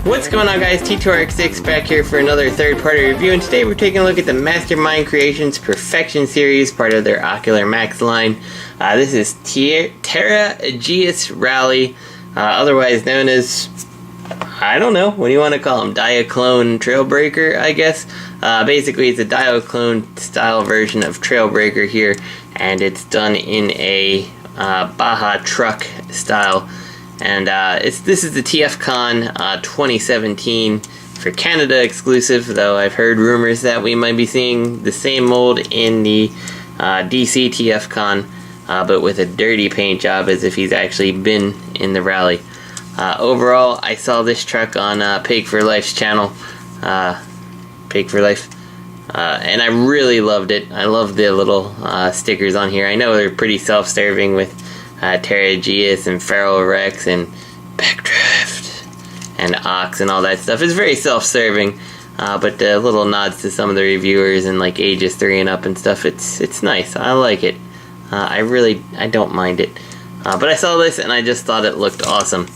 What's going on, guys? T2RX6 back here for another third-party review, and today we're taking a look at the Mastermind Creations Perfection series, part of their Ocular Max line. This is Terraegis Rally, otherwise known as, I don't know, what do you want to call them? Diaclone Trailbreaker, I guess. Basically, it's a Diaclone style version of Trailbreaker here, and it's done in a Baja truck style. And this is the TFCon 2017 for Canada exclusive, though I've heard rumors that we might be seeing the same mold in the DC TFCon, but with a dirty paint job, as if he's actually been in the rally. Overall, I saw this truck on Pig for Life's channel, Pig for Life, and I really loved it. I love the little stickers on here. I know they're pretty self-serving with Terraegis and Feral Rex and Backdraft and Ox and all that stuff. It's very self-serving, but the little nods to some of the reviewers and like ages 3 and up and stuff, it's nice. I like it. I don't mind it. But I saw this and I just thought it looked awesome.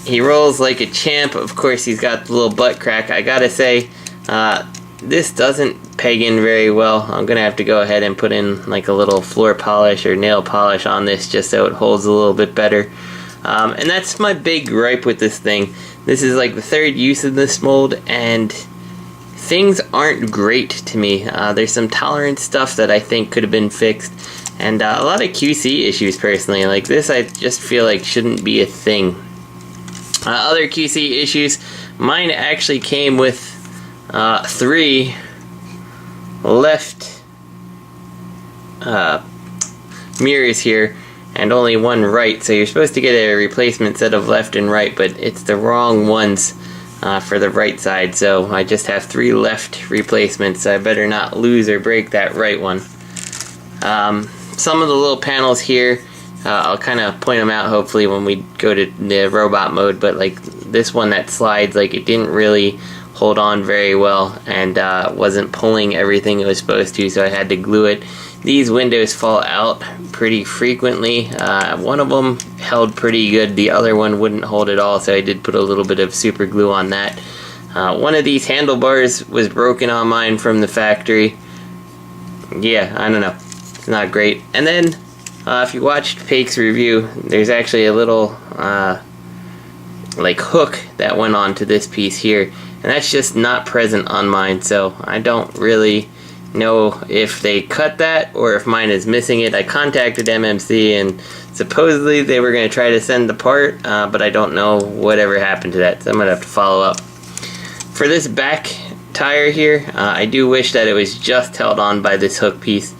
He rolls like a champ. Of course, he's got the little butt crack. I gotta say, this doesn't peg in very well. I'm gonna have to go ahead and put in like a little floor polish or nail polish on this just so it holds a little bit better. And that's my big gripe with this thing. This is like the third use of this mold, and things aren't great to me. There's some tolerance stuff that I think could have been fixed, and a lot of QC issues personally. Like this, I just feel like shouldn't be a thing. Other QC issues, mine actually came with 3 left mirrors here and only 1 right, so you're supposed to get a replacement set of left and right, but it's the wrong ones for the right side, so I just have 3 left replacements, so I better not lose or break that right one. Some of the little panels here, I'll kind of point them out hopefully when we go to the robot mode, but like this one that slides, like it didn't really hold on very well and wasn't pulling everything it was supposed to, so I had to glue it. These windows fall out pretty frequently. One of them held pretty good, the other one wouldn't hold at all, so I did put a little bit of super glue on that. One of these handlebars was broken on mine from the factory. Yeah, I don't know, it's not great. And then if you watched Pake's review, there's actually a little like hook that went onto this piece here, and that's just not present on mine, so I don't really know if they cut that or if mine is missing it. I contacted MMC and supposedly they were going to try to send the part, but I don't know whatever happened to that, so I'm going to have to follow up. For this back tire here, I do wish that it was just held on by this hook piece.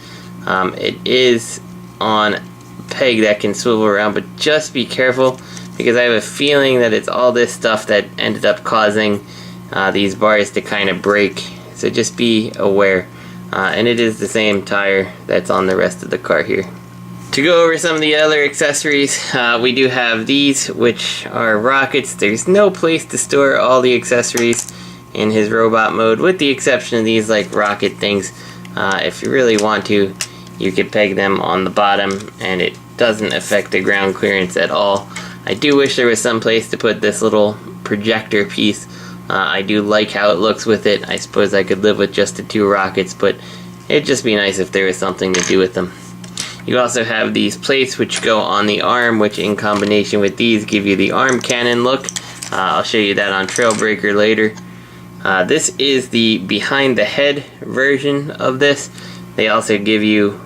It is on a peg that can swivel around, but just be careful, because I have a feeling that it's all this stuff that ended up causing these bars to kind of break, so just be aware. And it is the same tire that's on the rest of the car here. To go over some of the other accessories, we do have these, which are rockets. There's no place to store all the accessories in his robot mode, with the exception of these like rocket things. If you really want to, you could peg them on the bottom and it doesn't affect the ground clearance at all. I do wish there was some place to put this little projector piece. I do like how it looks with it. I suppose I could live with just the 2 rockets, but it'd just be nice if there was something to do with them. You also have these plates which go on the arm, which in combination with these give you the arm cannon look. I'll show you that on Trailbreaker later. This is the behind the head version of this. They also give you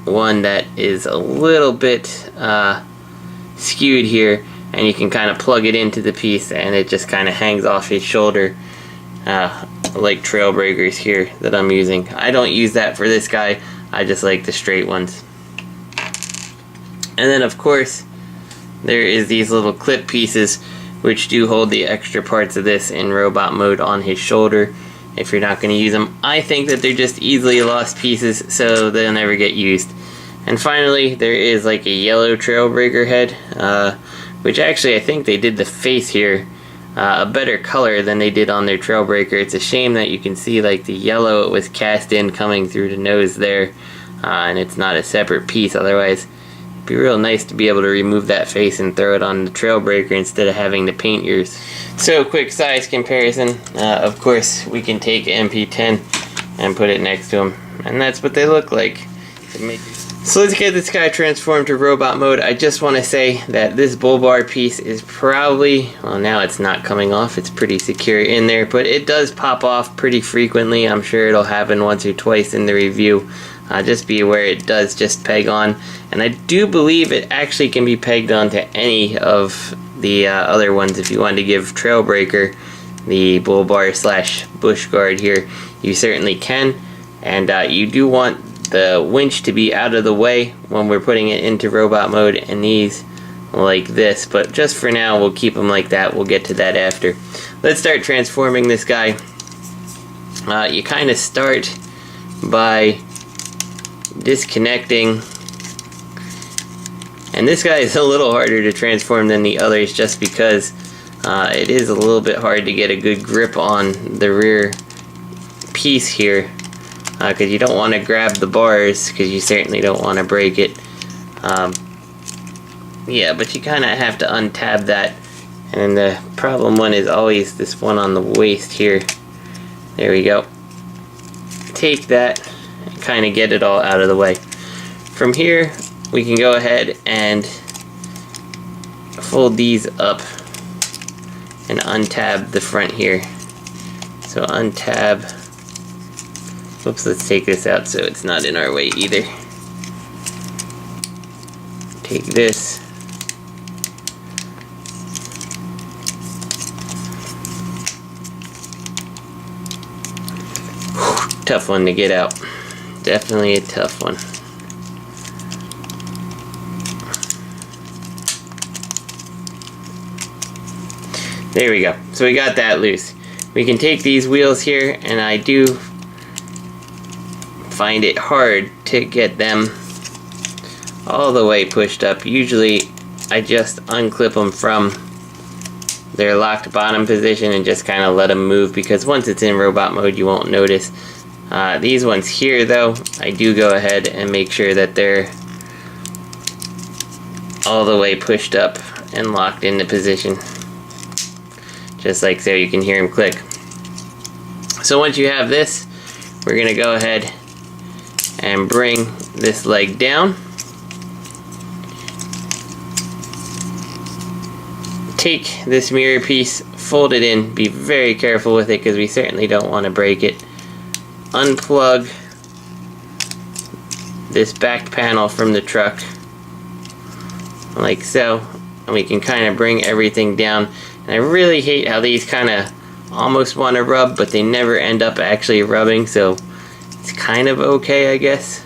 one that is a little bit skewed here, and you can kind of plug it into the piece and it just kind of hangs off his shoulder, like Trailbreakers here that I'm using. I don't use that for this guy, I just like the straight ones. And then of course there is these little clip pieces which do hold the extra parts of this in robot mode on his shoulder if you're not going to use them. I think that they're just easily lost pieces, so they'll never get used. And finally, there is like a yellow Trailbreaker head, which actually I think they did the face here a better color than they did on their Trailbreaker. It's a shame that you can see like the yellow it was cast in coming through the nose there, and it's not a separate piece. Otherwise be real nice to be able to remove that face and throw it on the Trailbreaker instead of having to paint yours. So, quick size comparison. Of course, we can take MP10 and put it next to them, and that's what they look like. So let's get this guy transformed to robot mode. I just want to say that this bull bar piece is probably, well, now it's not coming off, it's pretty secure in there, but it does pop off pretty frequently. I'm sure it'll happen once or twice in the review. Just be aware it does just peg on, and I do believe it actually can be pegged onto any of the other ones. If you wanted to give Trailbreaker the bull bar slash bush guard here, you certainly can, and you do want the winch to be out of the way when we're putting it into robot mode, and these like this, but just for now we'll keep them like that. We'll get to that after. Let's start transforming this guy. You kind of start by disconnecting, and this guy is a little harder to transform than the others just because it is a little bit hard to get a good grip on the rear piece here, because you don't want to grab the bars because you certainly don't want to break it. Yeah, but you kind of have to untab that, and the problem one is always this one on the waist here. There we go. Take that and kind of get it all out of the way. From here we can go ahead and fold these up and untab the front here. So untab. Oops, let's take this out so it's not in our way either. Take this. Whew, tough one to get out. Definitely a tough one. There we go. So we got that loose. We can take these wheels here, and I do find it hard to get them all the way pushed up. Usually I just unclip them from their locked bottom position and just kind of let them move, because once it's in robot mode you won't notice. These ones here though, I do go ahead and make sure that they're all the way pushed up and locked into position. Just like so, you can hear them click. So once you have this, we're going to go ahead and bring this leg down. Take this mirror piece, fold it in, be very careful with it because we certainly don't want to break it. Unplug this back panel from the truck, like so, and we can kind of bring everything down. And I really hate how these kind of almost want to rub, but they never end up actually rubbing, so it's kind of okay, I guess.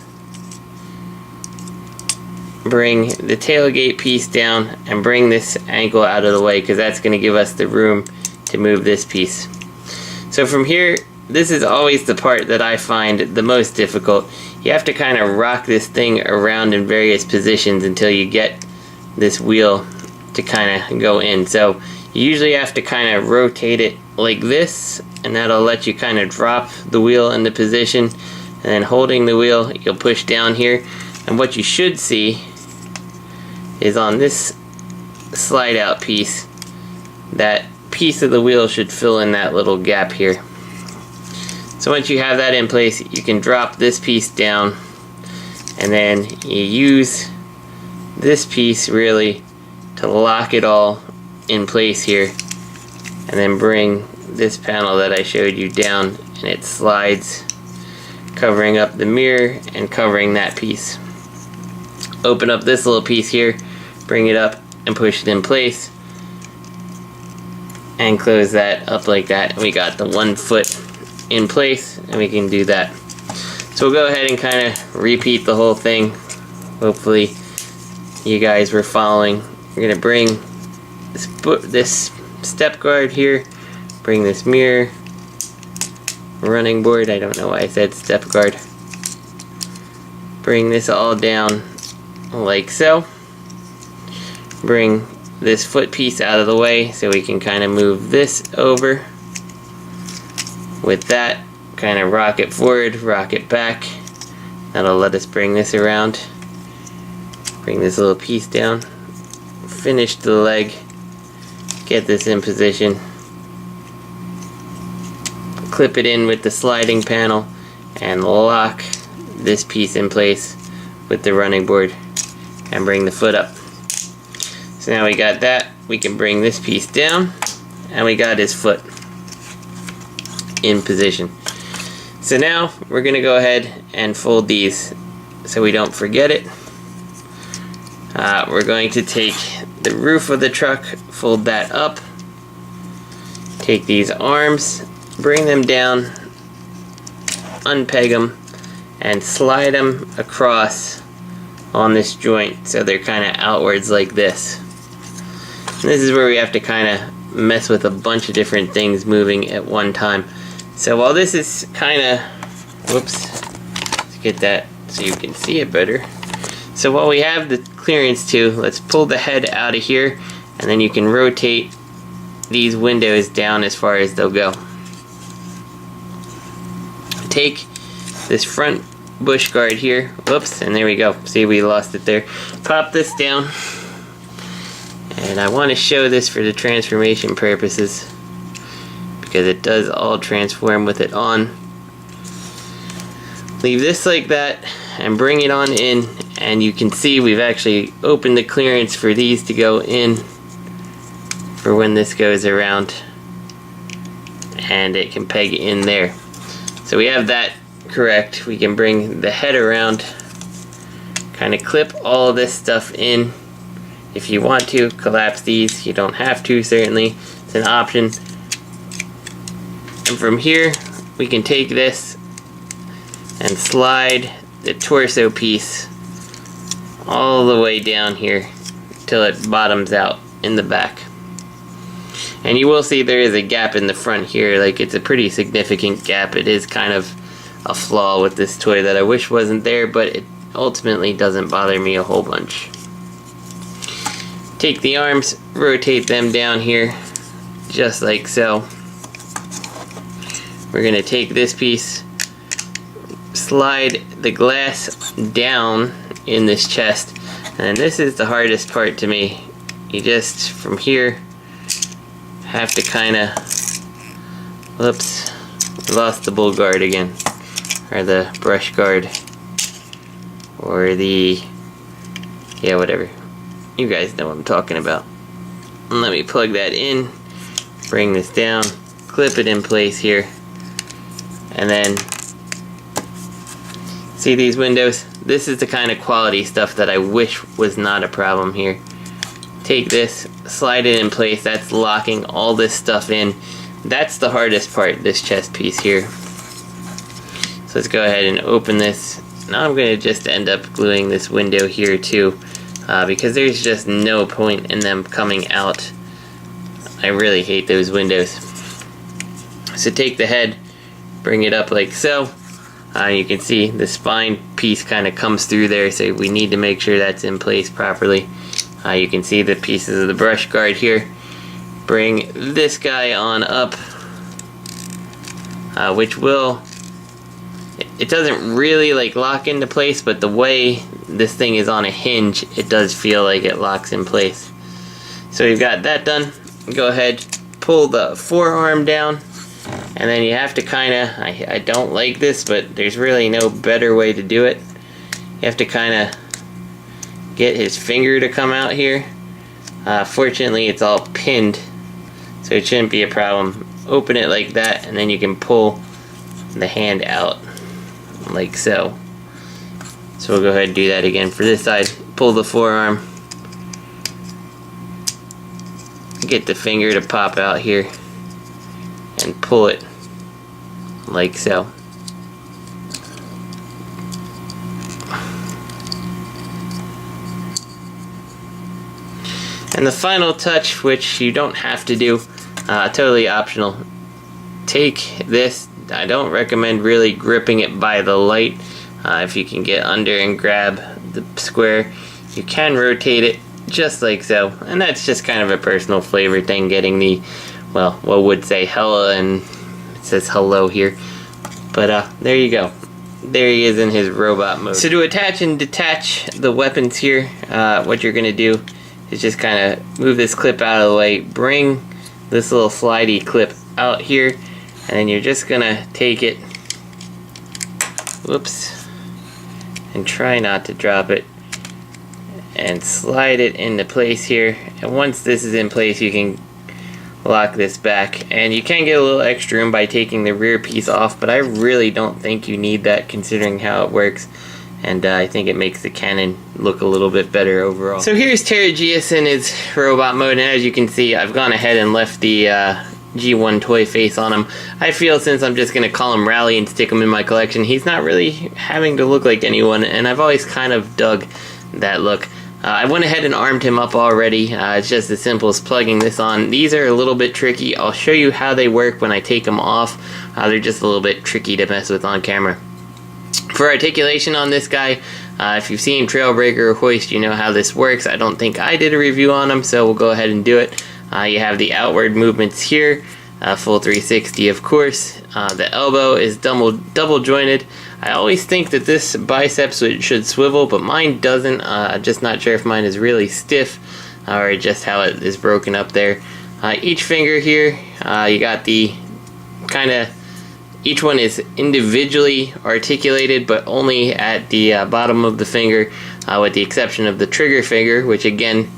Bring the tailgate piece down and bring this ankle out of the way, because that's going to give us the room to move this piece. So from here, this is always the part that I find the most difficult. You have to kind of rock this thing around in various positions until you get this wheel to kind of go in. So you usually have to kind of rotate it like this, and that'll let you kind of drop the wheel into position, and then holding the wheel you'll push down here, and what you should see is on this slide out piece, that piece of the wheel should fill in that little gap here. So once you have that in place, you can drop this piece down, and then you use this piece really to lock it all in place here, and then bring this panel that I showed you down, and it slides, covering up the mirror and covering that piece. Open up this little piece here, bring it up and push it in place, and close that up like that, and we got the 1 foot in place, and we can do that. So we'll go ahead and kind of repeat the whole thing. Hopefully you guys were following. We're gonna bring this step guard here, bring this mirror, running board, I don't know why I said step guard, bring this all down like so, bring this foot piece out of the way so we can kind of move this over. With that, kind of rock it forward, rock it back. That'll let us bring this around. Bring this little piece down, finish the leg, get this in position, clip it in with the sliding panel, and lock this piece in place with the running board and bring the foot up. So now we got that, we can bring this piece down and we got his foot in position. So now we're going to go ahead and fold these so we don't forget it. We're going to take the roof of the truck, fold that up, take these arms, bring them down, unpeg them, and slide them across on this joint so they're kind of outwards like this. And this is where we have to kind of mess with a bunch of different things moving at one time. So while this is kind of, whoops, let's get that so you can see it better. So while we have the clearance too, let's pull the head out of here, and then you can rotate these windows down as far as they'll go. Take this front bush guard here, whoops, and there we go. See, we lost it there. Pop this down, and I want to show this for the transformation purposes because it does all transform with it on. Leave this like that and bring it on in, and you can see we've actually opened the clearance for these to go in for when this goes around, and it can peg in there. So we have that correct. We can bring the head around, kind of clip all of this stuff in. If you want to collapse these, you don't have to, certainly, it's an option. And from here we can take this and slide the torso piece all the way down here till it bottoms out in the back. And you will see there is a gap in the front here, like it's a pretty significant gap. It is kind of a flaw with this toy that I wish wasn't there, but it ultimately doesn't bother me a whole bunch. Take the arms, rotate them down here, just like so. We're going to take this piece, slide the glass down in this chest, and this is the hardest part to me. You just, from here, have to kind of, whoops, lost the bull guard again, or the brush guard, or the, yeah, whatever. You guys know what I'm talking about. And let me plug that in, bring this down, clip it in place here, and then see these windows? This is the kind of quality stuff that I wish was not a problem here. Take this, slide it in place, that's locking all this stuff in. That's the hardest part, this chest piece here. So let's go ahead and open this. Now I'm going to just end up gluing this window here too, because there's just no point in them coming out. I really hate those windows. So take the head, bring it up like so. You can see the spine piece kind of comes through there, so we need to make sure that's in place properly. You can see the pieces of the brush guard here. Bring this guy on up, which will, it doesn't really like lock into place, but the way this thing is on a hinge, it does feel like it locks in place. So we've got that done. Go ahead, pull the forearm down, and then you have to kind of, I don't like this, but there's really no better way to do it. You have to kind of get his finger to come out here. Fortunately, it's all pinned, so it shouldn't be a problem. Open it like that, and then you can pull the hand out like so. So we'll go ahead and do that again for this side. Pull the forearm, get the finger to pop out here, and pull it like so. And the final touch, which you don't have to do, totally optional. Take this, I don't recommend really gripping it by the light. If you can get under and grab the square, you can rotate it just like so. And that's just kind of a personal flavor thing, getting the, well, what would say hella, and it says hello here. But there you go. there he is in his robot mode. So to attach and detach the weapons here, what you're going to do is just kind of move this clip out of the way, bring this little slidey clip out here, and then you're just going to take it, whoops, and try not to drop it, and slide it into place here. And once this is in place, you can lock this back, and you can get a little extra room by taking the rear piece off, but I really don't think you need that considering how it works, and I think it makes the cannon look a little bit better overall. So here's Terraegis in his robot mode, and as you can see, I've gone ahead and left the G1 toy face on him. I feel since I'm just going to call him Rally and stick him in my collection, he's not really having to look like anyone, and I've always kind of dug that look. I went ahead and armed him up already. It's just as simple as plugging this on. These are a little bit tricky. I'll show you how they work when I take them off. They're just a little bit tricky to mess with on camera. For articulation on this guy, if you've seen Trailbreaker or Hoist, you know how this works. I don't think I did a review on them, so we'll go ahead and do it. You have the outward movements here, full 360 of course. The elbow is double jointed. I always think that this biceps should swivel, but mine doesn't. I'm just not sure if mine is really stiff or just how it is broken up there. Each finger here, you got the each one is individually articulated, but only at the bottom of the finger, with the exception of the trigger finger, which again,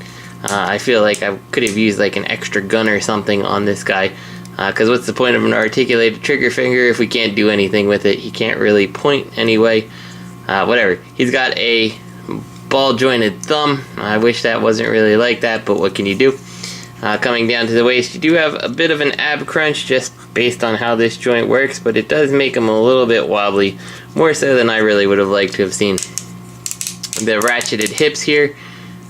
I feel like I could have used like an extra gun or something on this guy. Because what's the point of an articulated trigger finger if we can't do anything with it? He can't really point anyway. Whatever. He's got a ball jointed thumb. I wish that wasn't really like that, but what can you do? Coming down to the waist, you do have a bit of an ab crunch just based on how this joint works, but it does make him a little bit wobbly, more so than I really would have liked to have seen. The ratcheted hips here.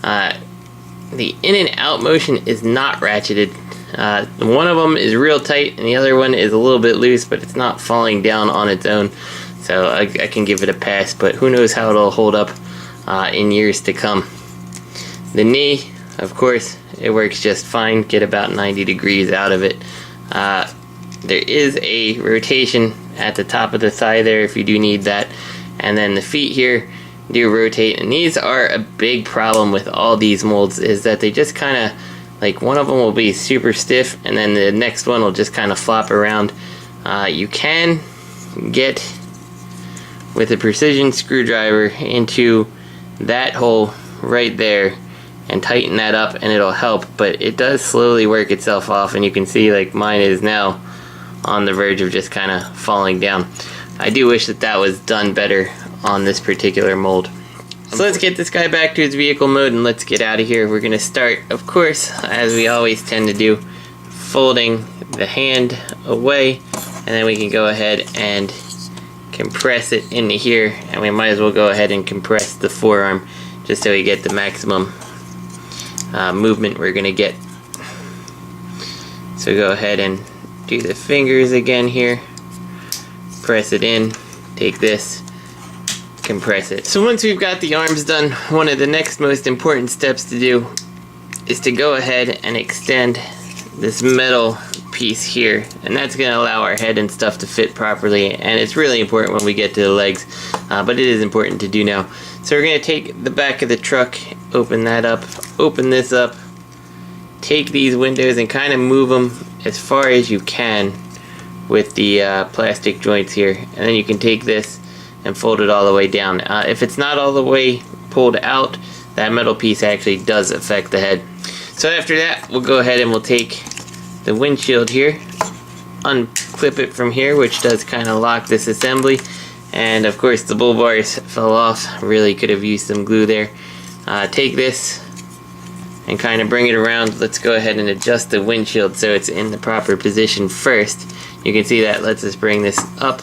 The in and out motion is not ratcheted. One of them is real tight and the other one is a little bit loose, but it's not falling down on its own, so I can give it a pass, but who knows how it'll hold up in years to come. The knee, of course, it works just fine. Get about 90 degrees out of it. There is a rotation at the top of the thigh there if you do need that, and then the feet here do rotate, and these are a big problem with all these molds, is that they just kind of, like, one of them will be super stiff and then the next one will just kind of flop around. You can get with a precision screwdriver into that hole right there and tighten that up and it'll help, but it does slowly work itself off, and you can see like mine is now on the verge of just kind of falling down. I do wish that that was done better on this particular mold. So let's get this guy back to his vehicle mode and let's get out of here. We're going to start, of course, as we always tend to do, folding the hand away, and then we can go ahead and compress it into here, and we might as well go ahead and compress the forearm just so we get the maximum movement we're going to get. So go ahead and do the fingers again here, press it in, take this, compress it. So once we've got the arms done, one of the next most important steps to do is to go ahead and extend this metal piece here, and that's going to allow our head and stuff to fit properly, and it's really important when we get to the legs, but it is important to do now. So we're going to take the back of the truck, open that up, open this up, take these windows and kind of move them as far as you can with the plastic joints here, and then you can take this and fold it all the way down. If it's not all the way pulled out, that metal piece actually does affect the head. So after that, we'll go ahead and we'll take the windshield here, unclip it from here, which does kind of lock this assembly, and of course the bull bars fell off. Really could have used some glue there. Take this and kind of bring it around. Let's go ahead and adjust the windshield so it's in the proper position first. You can see that lets us bring this up.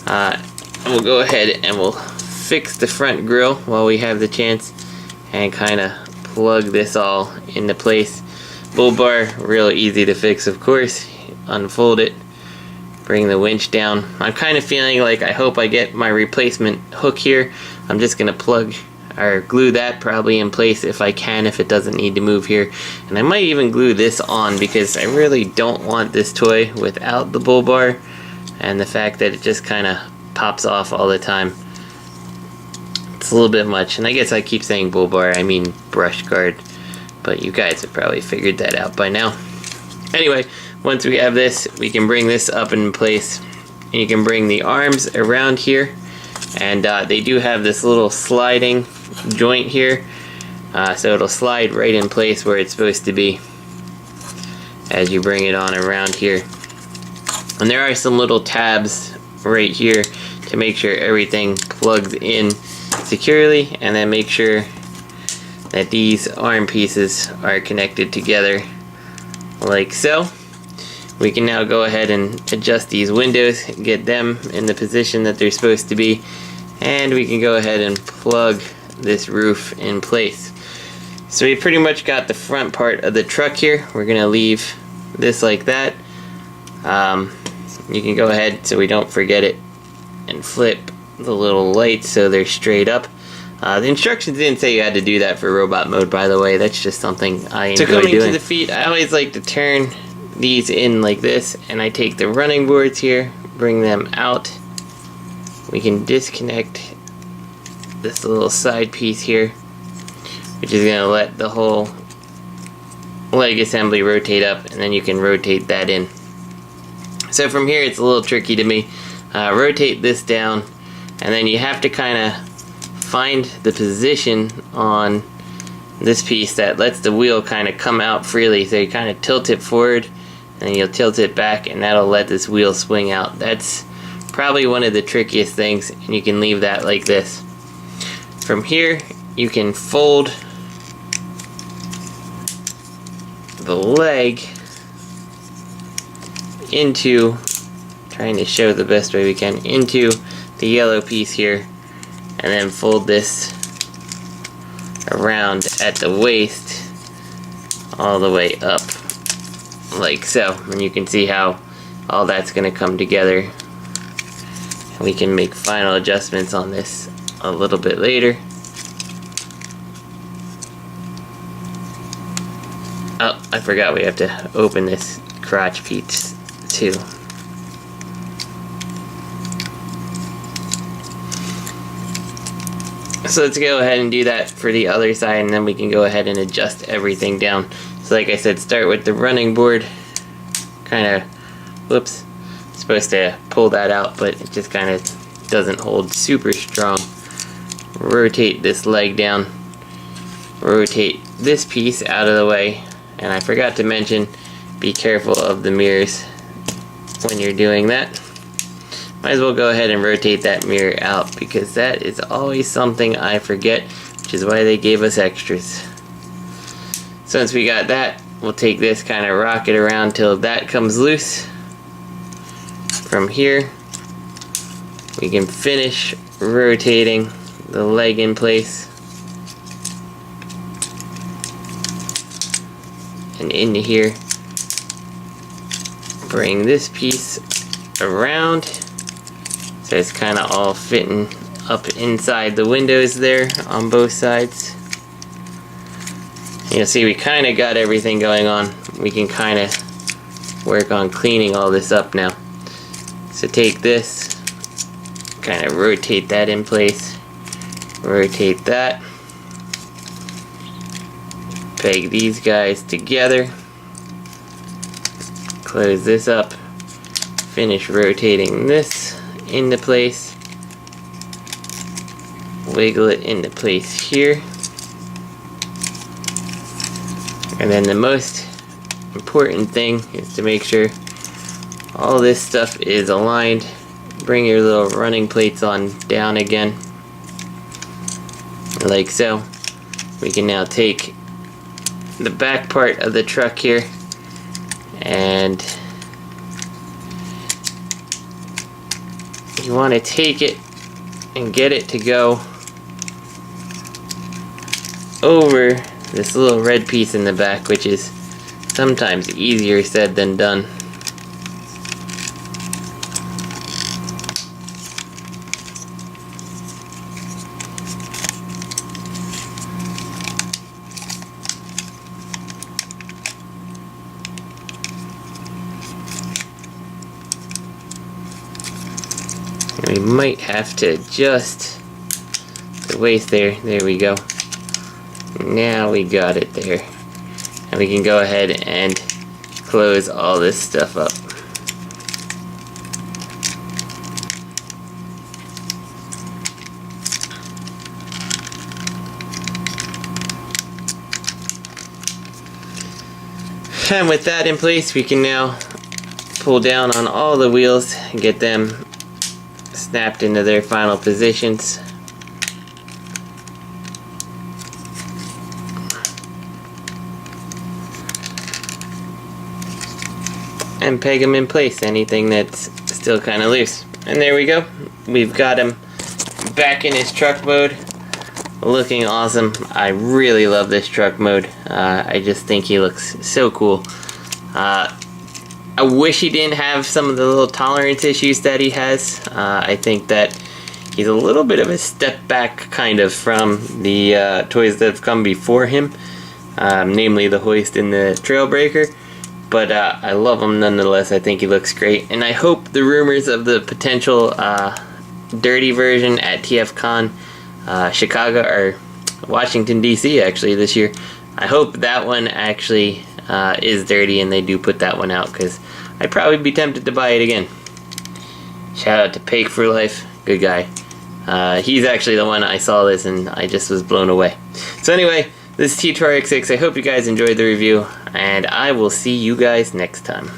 And we'll go ahead and we'll fix the front grille while we have the chance and kind of plug this all into place. Bull bar, real easy to fix, of course. Unfold it, bring the winch down. I'm kind of feeling like I hope I get my replacement hook here. I'm just going to plug or glue that probably in place if I can, if it doesn't need to move here. And I might even glue this on because I really don't want this toy without the bull bar, and the fact that it just kind of pops off all the time. It's a little bit much, and I guess I keep saying bull bar, I mean brush guard, but you guys have probably figured that out by now. Anyway, once we have this, we can bring this up in place, and you can bring the arms around here, and they do have this little sliding joint here, so it'll slide right in place where it's supposed to be as you bring it on around here. And there are some little tabs right here to make sure everything plugs in securely, and then make sure that these arm pieces are connected together like so. We can now go ahead and adjust these windows, get them in the position that they're supposed to be, and we can go ahead and plug this roof in place. So we pretty much got the front part of the truck here. We're gonna leave this like that. You can go ahead, so we don't forget it, and flip the little lights so they're straight up. The instructions didn't say you had to do that for robot mode, by the way. That's just something I enjoy doing. So coming to the feet, I always like to turn these in like this, and I take the running boards here, bring them out. We can disconnect this little side piece here, which is going to let the whole leg assembly rotate up, and then you can rotate that in. So from here it's a little tricky to me. Rotate this down, and then you have to kind of find the position on this piece that lets the wheel kind of come out freely. So you kind of tilt it forward, and you'll tilt it back, and that'll let this wheel swing out. That's probably one of the trickiest things, and you can leave that like this. From here you can fold the leg into, trying to show the best way we can, into the yellow piece here, and then fold this around at the waist all the way up like so, and you can see how all that's going to come together. And we can make final adjustments on this a little bit later. Oh, I forgot we have to open this crotch piece too. So let's go ahead and do that for the other side, and then we can go ahead and adjust everything down. So like I said, start with the running board. Kind of, whoops, supposed to pull that out, but it just kind of doesn't hold super strong. Rotate this leg down. Rotate this piece out of the way. And I forgot to mention, be careful of the mirrors when you're doing that. Might as well go ahead and rotate that mirror out, because that is always something I forget, which is why they gave us extras. So once we got that, we'll take this, kind of rock it around till that comes loose. From here, we can finish rotating the leg in place. And into here, bring this piece around so it's kind of all fitting up inside the windows there on both sides. You'll see we kind of got everything going on. We can kind of work on cleaning all this up now. So take this, kind of rotate that in place, rotate that. Peg these guys together, close this up, finish rotating this into place, wiggle it into place here, and then the most important thing is to make sure all this stuff is aligned. Bring your little running plates on down again, like so. We can now take the back part of the truck here, and you want to take it and get it to go over this little red piece in the back, which is sometimes easier said than done. We I might have to adjust the waist there. There we go. Now we got it there. And we can go ahead and close all this stuff up. And with that in place, we can now pull down on all the wheels and get them snapped into their final positions. And peg them in place, anything that's still kind of loose. And there we go. We've got him back in his truck mode, looking awesome. I really love this truck mode. I just think he looks so cool. I wish he didn't have some of the little tolerance issues that he has. I think that he's a little bit of a step back kind of from the toys that have come before him, namely the Hoist and the Trailbreaker. But I love him nonetheless. I think he looks great. And I hope the rumors of the potential dirty version at TFCon Chicago, or Washington DC actually this year, I hope that one actually is dirty and they do put that one out, because I'd probably be tempted to buy it again. Shout out to Pake for Life, good guy. He's actually the one I saw this and I just was blown away. So anyway, this is T2RX6. I hope you guys enjoyed the review, and I will see you guys next time.